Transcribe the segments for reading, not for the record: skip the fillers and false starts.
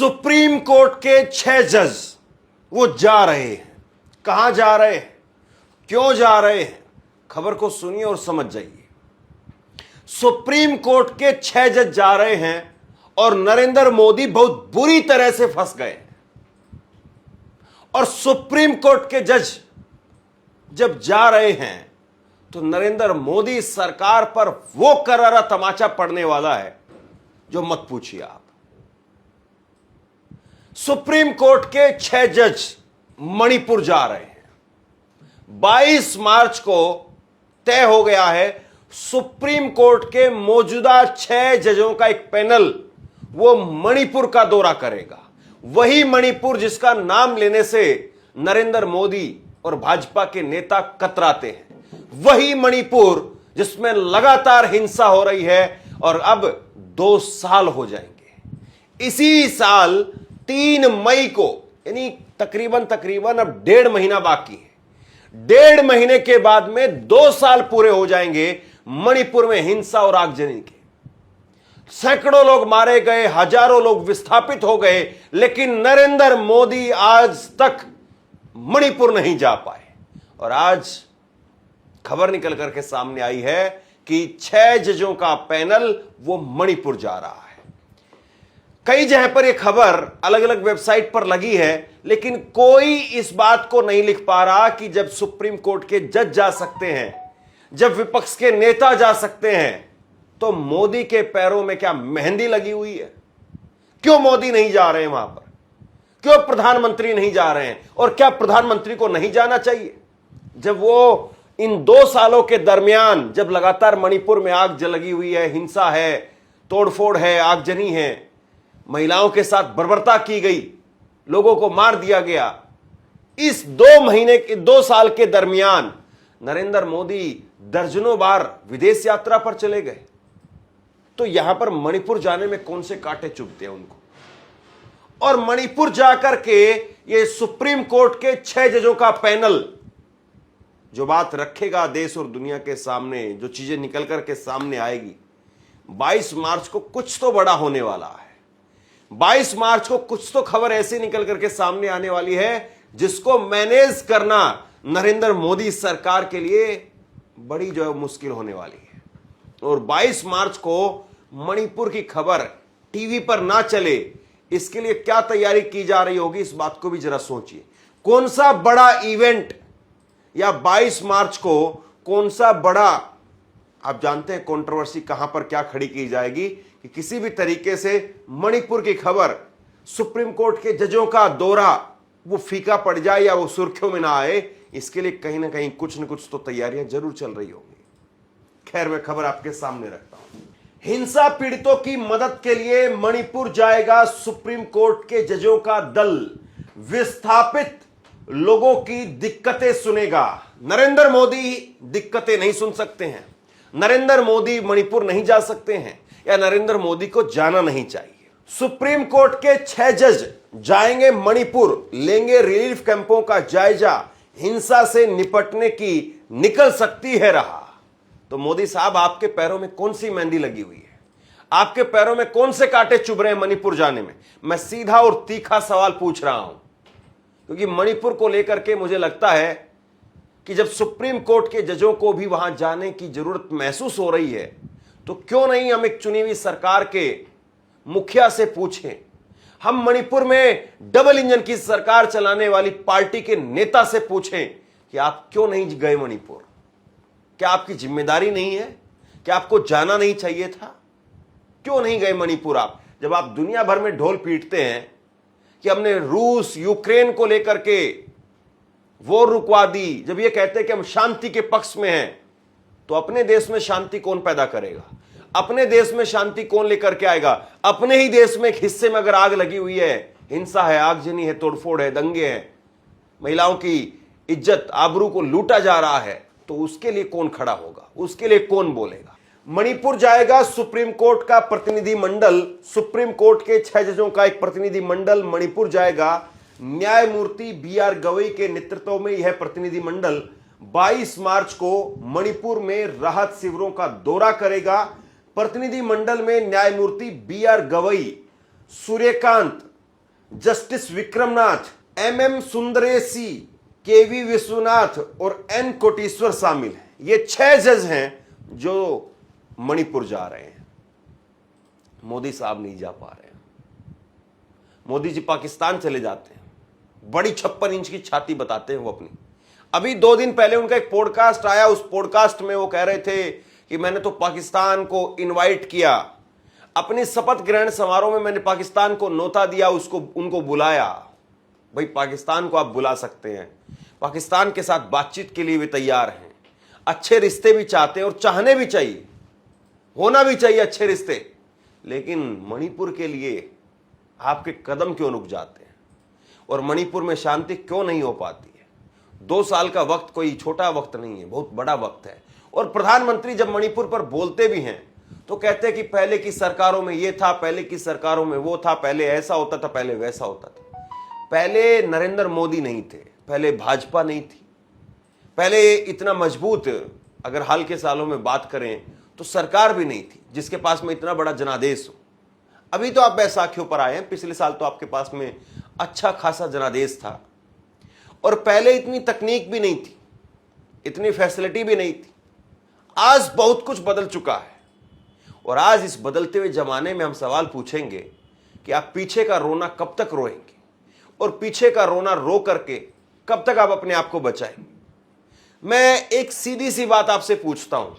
Supreme court के 6 जज वो जा रहे हैं। कहां जा रहे हैं, क्यों जा रहे हैं, खबर को सुनिए और समझ जाइए। सुप्रीम कोर्ट के 6 जज जा रहे हैं और नरेंद्र मोदी बहुत बुरी तरह से फंस गए हैं। और सुप्रीम कोर्ट के जज जब जा रहे हैं तो नरेंद्र मोदी सरकार पर वो करारा तमाचा पड़ने वाला है जो मत पूछिए आप। सुप्रीम कोर्ट के 6 जज मणिपुर जा रहे हैं। 22 मार्च को तय हो गया है सुप्रीम कोर्ट के मौजूदा 6 जजों का एक पैनल वो मणिपुर का दौरा करेगा। वही मणिपुर जिसका नाम लेने से नरेंद्र मोदी और भाजपा के नेता कतराते हैं। वही मणिपुर जिसमें लगातार हिंसा हो रही है और अब 2 साल हो जाएंगे। इसी साल 3 मई को, यानी तकरीबन अब 1.5 महीना बाकी है। 1.5 महीने के बाद में 2 साल पूरे हो जाएंगे मणिपुर में हिंसा और आगजनी के। सैकड़ों लोग मारे गए, हजारों लोग विस्थापित हो गए, लेकिन नरेंद्र मोदी आज तक मणिपुर नहीं जा पाए। और आज खबर निकल करके सामने आई है कि 6 जजों का पैनल वो मणिपुर जा रहा है। कई जगह पर यह खबर अलग अलग वेबसाइट पर लगी है, लेकिन कोई इस बात को नहीं लिख पा रहा कि जब सुप्रीम कोर्ट के जज जा सकते हैं, जब विपक्ष के नेता जा सकते हैं, तो मोदी के पैरों में क्या मेहंदी लगी हुई है? क्यों मोदी नहीं जा रहे हैं वहां पर? क्यों प्रधानमंत्री नहीं जा रहे हैं? और क्या प्रधानमंत्री को नहीं जाना चाहिए? जब वो इन 2 सालों के दरमियान, जब लगातार मणिपुर में आग लगी हुई है, हिंसा है, तोड़फोड़ है, आगजनी है, महिलाओं के साथ बर्बरता की गई, लोगों को मार दिया गया, इस 2 साल के दरमियान नरेंद्र मोदी दर्जनों बार विदेश यात्रा पर चले गए। तो यहां पर मणिपुर जाने में कौन से कांटे चुभते हैं उनको? और मणिपुर जाकर के ये सुप्रीम कोर्ट के 6 जजों का पैनल जो बात रखेगा देश और दुनिया के सामने, जो चीजें निकल करके सामने आएगी, 22 मार्च को कुछ तो बड़ा होने वाला है। 22 मार्च को कुछ तो खबर ऐसी निकल करके सामने आने वाली है जिसको मैनेज करना नरेंद्र मोदी सरकार के लिए बड़ी जो है मुश्किल होने वाली है। और 22 मार्च को मणिपुर की खबर टीवी पर ना चले, इसके लिए क्या तैयारी की जा रही होगी, इस बात को भी जरा सोचिए। कौन सा बड़ा इवेंट, या 22 मार्च को कौन सा बड़ा, आप जानते हैं कंट्रोवर्सी कहां पर क्या खड़ी की जाएगी कि किसी भी तरीके से मणिपुर की खबर, सुप्रीम कोर्ट के जजों का दौरा वो फीका पड़ जाए या वो सुर्खियों में ना आए। इसके लिए कहीं ना कहीं कुछ न कुछ तो तैयारियां जरूर चल रही होंगी। खैर, मैं खबर आपके सामने रखता हूं। हिंसा पीड़ितों की मदद के लिए मणिपुर जाएगा सुप्रीम कोर्ट के जजों का दल। विस्थापित लोगों की दिक्कतें सुनेगा। नरेंद्र मोदी दिक्कतें नहीं सुन सकते हैं, नरेंद्र मोदी मणिपुर नहीं जा सकते हैं, या नरेंद्र मोदी को जाना नहीं चाहिए। सुप्रीम कोर्ट के 6 जज जाएंगे मणिपुर, लेंगे रिलीफ कैंपों का जायजा। हिंसा से निपटने की निकल सकती है राह। तो मोदी साहब, आपके पैरों में कौन सी मेहंदी लगी हुई है? आपके पैरों में कौन से कांटे चुभ रहे हैं मणिपुर जाने में? मैं सीधा और तीखा सवाल पूछ रहा हूं, क्योंकि मणिपुर को लेकर के मुझे लगता है कि जब सुप्रीम कोर्ट के जजों को भी वहां जाने की जरूरत महसूस हो रही है, तो क्यों नहीं हम एक चुनी हुई सरकार के मुखिया से पूछें, हम मणिपुर में डबल इंजन की सरकार चलाने वाली पार्टी के नेता से पूछें कि आप क्यों नहीं गए मणिपुर? क्या आपकी जिम्मेदारी नहीं है? क्या आपको जाना नहीं चाहिए था? क्यों नहीं गए मणिपुर आप? जब आप दुनिया भर में ढोल पीटते हैं कि हमने रूस यूक्रेन को लेकर के वॉर रुकवा दी, जब ये कहते हैं कि हम शांति के पक्ष में हैं, तो अपने देश में शांति कौन पैदा करेगा? अपने देश में शांति कौन लेकर के आएगा? अपने ही देश में एक हिस्से में अगर आग लगी हुई है, हिंसा है, आगजनी है, तोड़फोड़ है, दंगे हैं, महिलाओं की इज्जत आबरू को लूटा जा रहा है, तो उसके लिए कौन खड़ा होगा? उसके लिए कौन बोलेगा? मणिपुर जाएगा सुप्रीम कोर्ट का प्रतिनिधि मंडल। सुप्रीम कोर्ट के 6 जजों का एक प्रतिनिधि मंडल मणिपुर जाएगा। न्यायमूर्ति BR गवई के नेतृत्व में यह प्रतिनिधि मंडल 22 मार्च को मणिपुर में राहत शिविरों का दौरा करेगा। प्रतिनिधि मंडल में न्यायमूर्ति BR Gavai, Suryakant justice Vikram Nath, MM सुंदरेसी, KV Vishwanath और N कोटेश्वर शामिल हैं। ये 6 जज हैं जो मणिपुर जा रहे हैं। मोदी साहब नहीं जा पा रहे हैं। मोदी जी पाकिस्तान चले जाते हैं, बड़ी 56 इंच की छाती बताते हैं वो अपनी। अभी 2 दिन पहले उनका एक पॉडकास्ट आया, उस पॉडकास्ट में वो कह रहे थे कि मैंने तो पाकिस्तान को इनवाइट किया, अपनी शपथ ग्रहण समारोह में मैंने पाकिस्तान को न्योता दिया, उनको बुलाया। भाई पाकिस्तान को आप बुला सकते हैं, पाकिस्तान के साथ बातचीत के लिए भी तैयार हैं, अच्छे रिश्ते भी चाहते हैं और चाहने भी चाहिए, होना भी चाहिए अच्छे रिश्ते। लेकिन मणिपुर के लिए आपके कदम क्यों रुक जाते हैं और मणिपुर में शांति क्यों नहीं हो पाती है? 2 साल का वक्त कोई छोटा वक्त नहीं है, बहुत बड़ा वक्त है। और प्रधानमंत्री जब मणिपुर पर बोलते भी हैं तो कहते हैं कि पहले की सरकारों में ये था, पहले की सरकारों में वो था, पहले ऐसा होता था, पहले वैसा होता था। पहले नरेंद्र मोदी नहीं थे, पहले भाजपा नहीं थी, पहले इतना मजबूत, अगर हाल के सालों में बात करें तो सरकार भी नहीं थी जिसके पास में इतना बड़ा जनादेश हो। अभी तो आप बैसाखियों पर आए हैं, पिछले साल तो आपके पास में अच्छा खासा जनादेश था। और पहले इतनी तकनीक भी नहीं थी, इतनी फैसिलिटी भी नहीं थी। आज बहुत कुछ बदल चुका है और आज इस बदलते हुए जमाने में हम सवाल पूछेंगे कि आप पीछे का रोना कब तक रोएंगे और पीछे का रोना रो करके कब तक आप अपने आप को बचाएंगे। मैं एक सीधी सी बात आपसे पूछता हूं,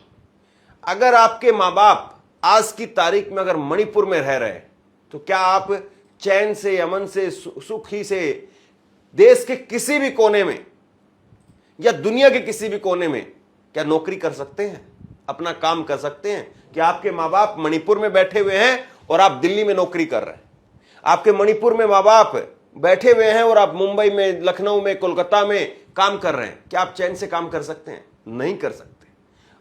अगर आपके मां बाप आज की तारीख में अगर मणिपुर में रह रहे हैं तो क्या आप चैन से, अमन से, सुखी से देश के किसी भी कोने में या दुनिया के किसी भी कोने में क्या नौकरी कर सकते हैं, अपना काम कर सकते हैं? कि आपके मां बाप मणिपुर में बैठे हुए हैं और आप दिल्ली में नौकरी कर रहे हैं, आपके मणिपुर में मां बाप बैठे हुए हैं और आप मुंबई में, लखनऊ में, कोलकाता में काम कर रहे हैं, क्या आप चैन से काम कर सकते हैं? नहीं कर सकते।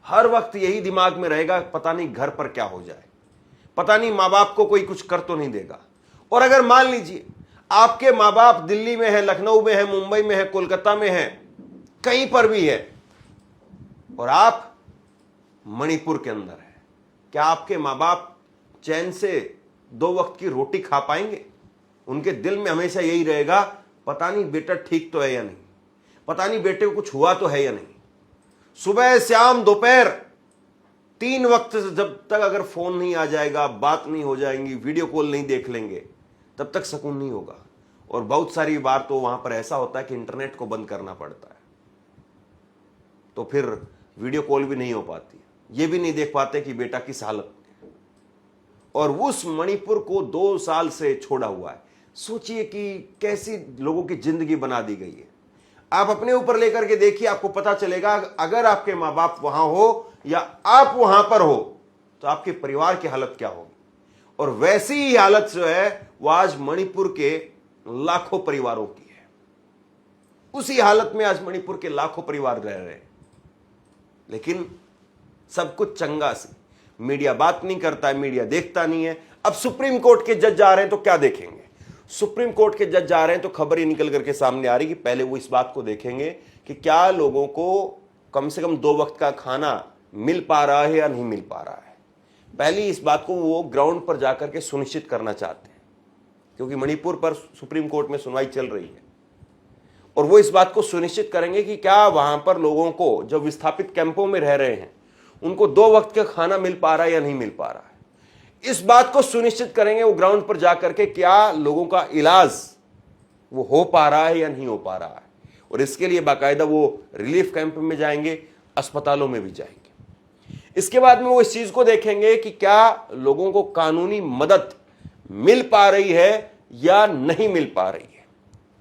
हर वक्त यही दिमाग में रहेगा, पता नहीं घर पर क्या हो जाए, पता नहीं मां बाप को कोई कुछ कर तो नहीं देगा। और अगर मान लीजिए आपके मां बाप दिल्ली में है, लखनऊ में है, मुंबई में है, कोलकाता में है, कहीं पर भी है और आप मणिपुर के अंदर है, क्या आपके मां बाप चैन से 2 वक्त की रोटी खा पाएंगे? उनके दिल में हमेशा यही रहेगा, पता नहीं बेटा ठीक तो है या नहीं, पता नहीं बेटे को कुछ हुआ तो है या नहीं। सुबह, शाम, दोपहर 3 वक्त जब तक अगर फोन नहीं आ जाएगा, बात नहीं हो जाएंगी, वीडियो कॉल नहीं देख लेंगे, तब तक सुकून नहीं होगा। और बहुत सारी बार तो वहां पर ऐसा होता है कि इंटरनेट को बंद करना पड़ता है, तो फिर वीडियो कॉल भी नहीं हो पाती, ये भी नहीं देख पाते कि बेटा किस हालत में। और उस मणिपुर को 2 साल से छोड़ा हुआ है। सोचिए कि कैसी लोगों की जिंदगी बना दी गई है। आप अपने ऊपर लेकर के देखिए, आपको पता चलेगा अगर आपके मां बाप वहां हो या आप वहां पर हो तो आपके परिवार की हालत क्या होगी। और वैसी ही हालत जो है वो आज मणिपुर के लाखों परिवारों की है। उसी हालत में आज मणिपुर के लाखों परिवार रह रहे हैं। लेकिन सब कुछ चंगा से, मीडिया बात नहीं करता है, मीडिया देखता नहीं है। अब सुप्रीम कोर्ट के जज जा रहे हैं तो क्या देखेंगे? सुप्रीम कोर्ट के जज जा रहे हैं तो खबर ये निकल करके सामने आ रही कि पहले वो इस बात को देखेंगे कि क्या लोगों को कम से कम 2 वक्त का खाना मिल पा रहा है या नहीं मिल पा रहा है। पहली इस बात को वो ग्राउंड पर जाकर के सुनिश्चित करना चाहते हैं, क्योंकि मणिपुर पर सुप्रीम कोर्ट में सुनवाई चल रही है और वो इस बात को सुनिश्चित करेंगे कि क्या वहां पर लोगों को, जो विस्थापित कैंपों में रह रहे हैं, उनको 2 वक्त का खाना मिल पा रहा है या नहीं मिल पा रहा है। इस बात को सुनिश्चित करेंगे वो ग्राउंड पर जाकर के, क्या लोगों का इलाज वो हो पा रहा है या नहीं हो पा रहा है। और इसके लिए बाकायदा वो रिलीफ कैंप में जाएंगे, अस्पतालों में भी जाएंगे। इसके बाद में वो इस चीज को देखेंगे कि क्या लोगों को कानूनी मदद मिल पा रही है या नहीं मिल पा रही है।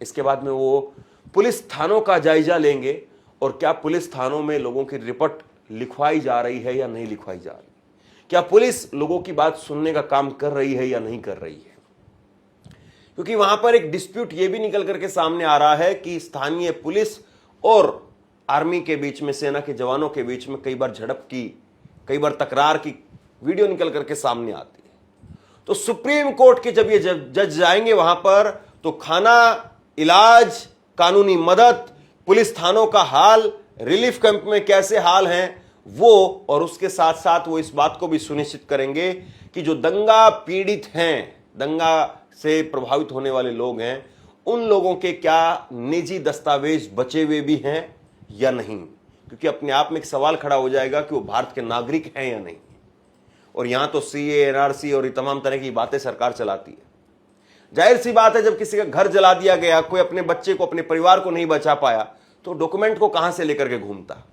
इसके बाद में वो पुलिस थानों का जायजा लेंगे और क्या पुलिस थानों में लोगों की रिपोर्ट लिखवाई जा रही है या नहीं लिखवाई जा रही, क्या पुलिस लोगों की बात सुनने का काम कर रही है या नहीं कर रही है। क्योंकि वहां पर एक डिस्प्यूट ये भी निकल करके सामने आ रहा है कि स्थानीय पुलिस और आर्मी के बीच में, सेना के जवानों के बीच में कई बार झड़प की, कई बार तकरार की वीडियो निकल करके सामने आती है। तो सुप्रीम कोर्ट के जब ये जज जाएंगे वहां पर, तो खाना, इलाज, कानूनी मदद, पुलिस थानों का हाल, रिलीफ कैंप में कैसे हाल हैं वो, और उसके साथ साथ वो इस बात को भी सुनिश्चित करेंगे कि जो दंगा पीड़ित हैं, दंगा से प्रभावित होने वाले लोग हैं, उन लोगों के क्या निजी दस्तावेज बचे हुए भी हैं या नहीं, क्योंकि अपने आप में एक सवाल खड़ा हो जाएगा कि वो भारत के नागरिक हैं या नहीं। और यहां तो सीए, एनआरसी और ये तमाम तरह की बातें सरकार चलाती है। जाहिर सी बात है, जब किसी का घर जला दिया गया, कोई अपने बच्चे को, अपने परिवार को नहीं बचा पाया, तो डॉक्यूमेंट को कहां से लेकर के घूमता।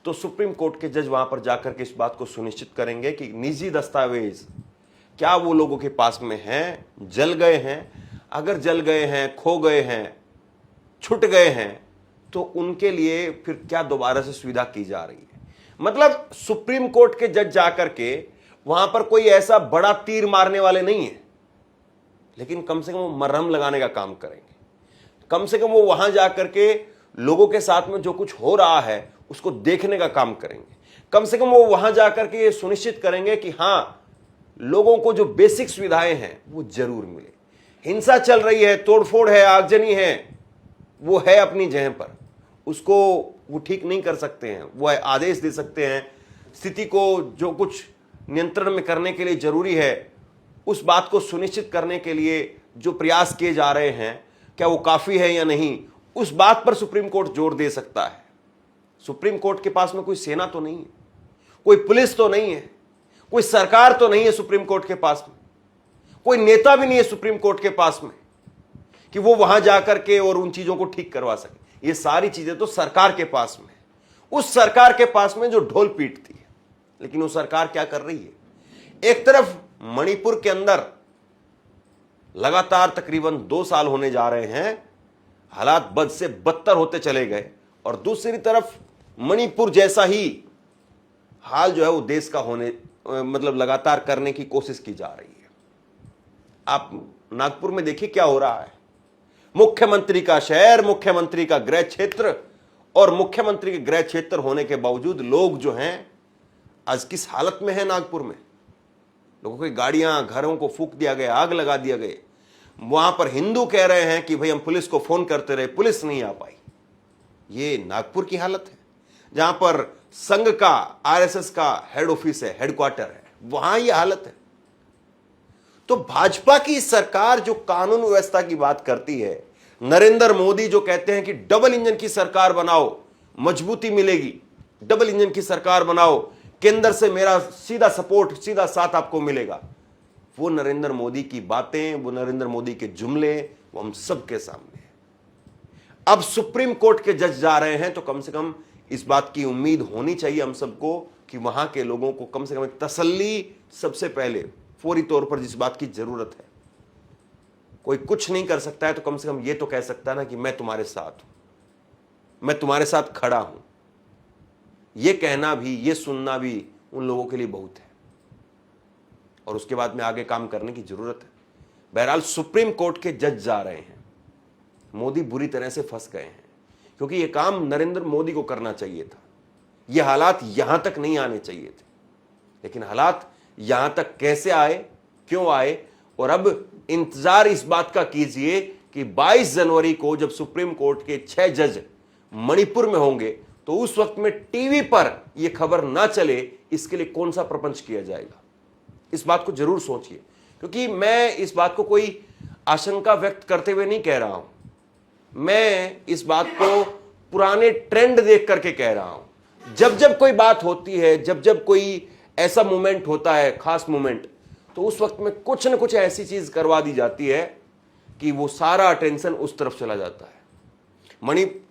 तो सुप्रीम कोर्ट के जज वहां पर जाकर के इस बात को सुनिश्चित करेंगे कि निजी दस्तावेज क्या वो लोगों के पास में हैं, जल गए हैं। अगर जल गए हैं, खो गए हैं, छूट गए हैं, तो उनके लिए फिर क्या दोबारा से सुविधा की जा रही है। मतलब सुप्रीम कोर्ट के जज जाकर के वहां पर कोई ऐसा बड़ा तीर मारने वाले नहीं है, लेकिन कम से कम वो मरहम लगाने का काम करेंगे। कम से कम वो वहां जाकर के लोगों के साथ में जो कुछ हो रहा है उसको देखने का काम करेंगे। कम से कम वो वहां जाकर के ये सुनिश्चित करेंगे कि हां, लोगों को जो बेसिक सुविधाएं हैं वो जरूर मिले। हिंसा चल रही है, तोड़फोड़ है, आगजनी है, वो है अपनी जगह पर, उसको वो ठीक नहीं कर सकते हैं। वो आदेश दे सकते हैं, स्थिति को जो कुछ नियंत्रण में करने के लिए जरूरी है, उस बात को सुनिश्चित करने के लिए जो प्रयास किए जा रहे हैं, क्या वो काफी है या नहीं, उस बात पर सुप्रीम कोर्ट जोर दे सकता है। सुप्रीम कोर्ट के पास में कोई सेना तो नहीं है, कोई पुलिस तो नहीं है, कोई सरकार तो नहीं है सुप्रीम कोर्ट के पास में, कोई नेता भी नहीं है सुप्रीम कोर्ट के पास में कि वो वहां जाकर के और उन चीजों को ठीक करवा सके। ये सारी चीजें तो सरकार के पास में है, उस सरकार के पास में जो ढोल पीटती है। लेकिन वो सरकार क्या कर रही है? एक तरफ मणिपुर के अंदर लगातार तकरीबन 2 साल होने जा रहे हैं, हालात बद से बदतर होते चले गए, और दूसरी तरफ मणिपुर जैसा ही हाल जो है वो देश का होने मतलब लगातार करने की कोशिश की जा रही है। आप नागपुर में देखिए क्या हो रहा है। मुख्यमंत्री का शहर, मुख्यमंत्री का गृह क्षेत्र, और मुख्यमंत्री के गृह क्षेत्र होने के बावजूद लोग जो हैं आज किस हालत में है। नागपुर में लोगों की गाड़ियां, घरों को फूंक दिया गया, आग लगा दिया गए। वहां पर हिंदू कह रहे हैं कि भाई हम पुलिस को फोन करते रहे, पुलिस नहीं आ पाई। ये नागपुर की हालत है, जहां पर संघ का, आरएसएस का हेड ऑफिस है, हेडक्वार्टर है, वहां ये हालत है। तो भाजपा की सरकार जो कानून व्यवस्था की बात करती है, नरेंद्र मोदी जो कहते हैं कि डबल इंजन की सरकार बनाओ, मजबूती मिलेगी, डबल इंजन की सरकार बनाओ, केंद्र से मेरा सीधा सपोर्ट, सीधा साथ आपको मिलेगा, वो नरेंद्र मोदी की बातें, वो नरेंद्र मोदी के जुमले, वो हम सबके सामने है। अब सुप्रीम कोर्ट के जज जा रहे हैं, तो कम से कम इस बात की उम्मीद होनी चाहिए हम सबको कि वहां के लोगों को कम से कम एक तसल्ली सबसे पहले फौरी तौर पर जिस बात की जरूरत है। कोई कुछ नहीं कर सकता है तो कम से कम ये तो कह सकता है ना कि मैं तुम्हारे साथ हूं, मैं तुम्हारे साथ खड़ा हूं। ये कहना भी, ये सुनना भी उन लोगों के लिए बहुत है, और उसके बाद में आगे काम करने की जरूरत है। बहरहाल सुप्रीम कोर्ट के जज जा रहे हैं। मोदी बुरी तरह से फंस गए हैं, क्योंकि यह काम नरेंद्र मोदी को करना चाहिए था। यह हालात यहां तक नहीं आने चाहिए थे, लेकिन हालात यहां तक कैसे आए, क्यों आए, और अब इंतजार इस बात का कीजिए कि 22 जनवरी को जब सुप्रीम कोर्ट के 6 जज मणिपुर में होंगे, तो उस वक्त में टीवी पर यह खबर ना चले, इसके लिए कौन सा प्रपंच किया जाएगा। इस बात को जरूर सोचिए, क्योंकि मैं इस बात को कोई आशंका व्यक्त करते हुए नहीं कह रहा हूं, मैं इस बात को पुराने ट्रेंड देख करके कह रहा हूं। जब जब कोई बात होती है, जब जब कोई ऐसा मोमेंट होता है, खास मोमेंट, तो उस वक्त में कुछ न कुछ ऐसी चीज करवा दी जाती है कि वो सारा अटेंशन उस तरफ चला जाता है।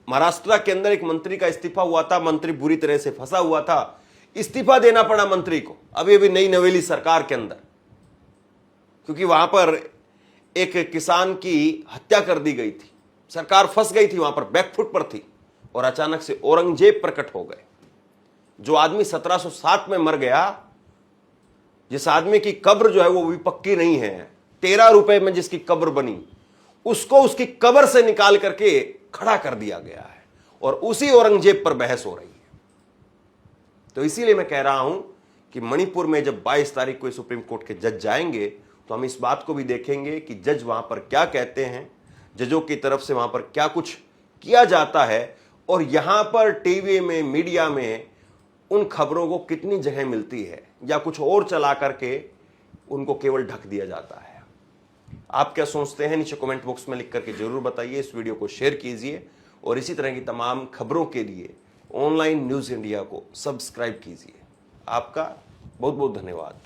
महाराष्ट्र के अंदर एक मंत्री का इस्तीफा हुआ था, मंत्री बुरी तरह से फंसा हुआ था, इस्तीफा देना पड़ा मंत्री को अभी अभी नई नवेली सरकार के अंदर, क्योंकि वहां पर एक किसान की हत्या कर दी गई थी। सरकार फंस गई थी, वहां पर बैकफुट पर थी, और अचानक से औरंगजेब प्रकट हो गए। जो आदमी 1707 में मर गया, जिस आदमी की कब्र जो है वो भी पक्की नहीं है, 13 रुपए में जिसकी कब्र बनी, उसको उसकी कब्र से निकाल करके खड़ा कर दिया गया है, और उसी औरंगजेब पर बहस हो रही है। तो इसीलिए मैं कह रहा हूं कि मणिपुर में जब 22 तारीख को सुप्रीम कोर्ट के जज जाएंगे, तो हम इस बात को भी देखेंगे कि जज वहां पर क्या कहते हैं, जजों की तरफ से वहां पर क्या कुछ किया जाता है, और यहां पर टीवी में, मीडिया में उन खबरों को कितनी जगह मिलती है, या कुछ और चला करके उनको केवल ढक दिया जाता है। आप क्या सोचते हैं नीचे कमेंट बॉक्स में लिख करके जरूर बताइए। इस वीडियो को शेयर कीजिए और इसी तरह की तमाम खबरों के लिए ऑनलाइन न्यूज इंडिया को सब्सक्राइब कीजिए। आपका बहुत बहुत धन्यवाद।